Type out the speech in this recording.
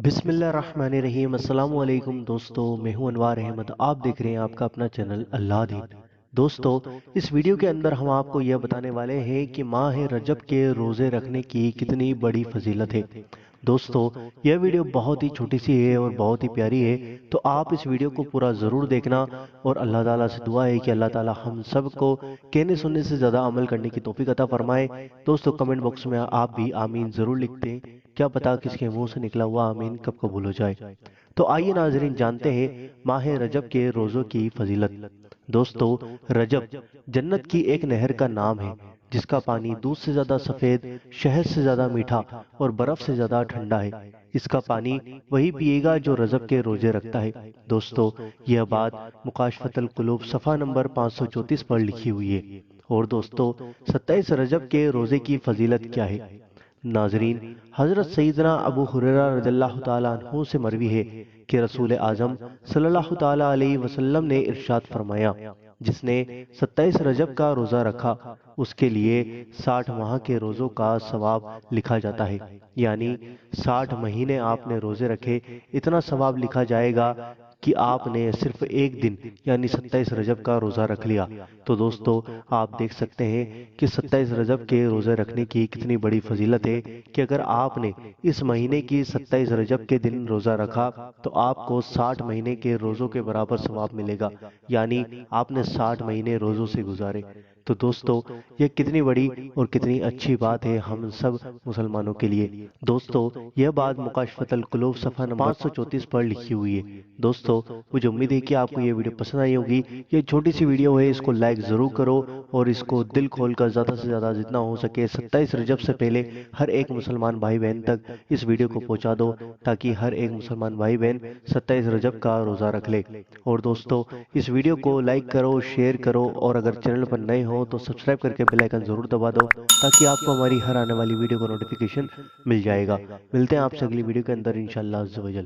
بسم اللہ الرحمن الرحیم۔ السلام علیکم دوستو، میں ہوں انوار احمد، آپ دیکھ رہے ہیں آپ کا اپنا چینل اللہ دین۔ دوستو، اس ویڈیو کے اندر ہم آپ کو یہ بتانے والے ہیں کہ ماہ رجب کے روزے رکھنے کی کتنی بڑی فضیلت ہے۔ دوستو، یہ ویڈیو بہت ہی چھوٹی سی ہے اور بہت ہی پیاری ہے، تو آپ اس ویڈیو کو پورا ضرور دیکھنا، اور اللہ تعالیٰ سے دعا ہے کہ اللہ تعالیٰ ہم سب کو کہنے سننے سے زیادہ عمل کرنے کی توفیق عطا فرمائے۔ دوستو، کمنٹ باکس میں آپ بھی آمین ضرور لکھتے ہیں، کیا پتا کس کے منہ سے نکلا ہوا آمین کب قبول ہو جائے۔ تو آئیے ناظرین جانتے ہیں ماہ رجب کے روزوں کی فضیلت۔ دوستو، رجب جنت کی ایک نہر کا نام ہے جس کا پانی دودھ سے زیادہ سفید، شہد سے زیادہ میٹھا اور برف سے زیادہ ٹھنڈا ہے۔ اس کا پانی وہی پیے گا جو رجب کے روزے رکھتا ہے۔ دوستو، یہ بات مکاشفۃ القلوب صفحہ نمبر 534 پر لکھی ہوئی ہے۔ اور دوستو، 27 رجب کے روزے کی فضیلت کیا ہے؟ ناظرین، حضرت سیدنا ابو ہریرہ رضی اللہ تعالیٰ عنہ سے مروی ہے کہ رسول اعظم صلی اللہ تعالیٰ علیہ وسلم نے ارشاد فرمایا، جس نے 27 رجب کا روزہ رکھا اس کے لیے 60 ماہ کے روزوں کا ثواب لکھا جاتا ہے۔ یعنی 60 مہینے آپ نے روزے رکھے، اتنا ثواب لکھا جائے گا کہ آپ نے صرف ایک دن یعنی 27 رجب کا روزہ رکھ لیا۔ تو دوستو، آپ دیکھ سکتے ہیں کہ 27 رجب کے روزے رکھنے کی کتنی بڑی فضیلت ہے کہ اگر آپ نے اس مہینے کی 27 رجب کے دن روزہ رکھا تو آپ کو 60 مہینے کے روزوں کے برابر ثواب ملے گا، یعنی آپ نے 60 مہینے روزوں سے گزارے۔ تو دوستو، یہ کتنی بڑی اور کتنی اچھی بات ہے ہم سب مسلمانوں کے لیے۔ دوستو، یہ بات مکاشفۃ القلوب صفحہ نمبر 534 پر لکھی ہوئی ہے۔ دوستو، مجھے امید ہے کہ آپ کو یہ ویڈیو پسند آئی ہوگی۔ یہ چھوٹی سی ویڈیو ہے، اس کو لائک ضرور کرو اور اس کو دل کھول کر زیادہ سے زیادہ جتنا ہو سکے 27 رجب سے پہلے ہر ایک مسلمان بھائی بہن تک اس ویڈیو کو پہنچا دو، تاکہ ہر ایک مسلمان بھائی بہن 27 رجب کا روزہ رکھ لے۔ اور دوستو، اس ویڈیو کو لائک کرو، شیئر کرو، اور اگر چینل پر نئے ہو تو سبسکرائب کر کے بیل آئیکن ضرور دبا دو، تاکہ آپ کو ہماری ہر آنے والی ویڈیو کا نوٹیفیکیشن مل جائے گا۔ ملتے ہیں آپ سے اگلی ویڈیو کے اندر انشاءاللہ عز و جل۔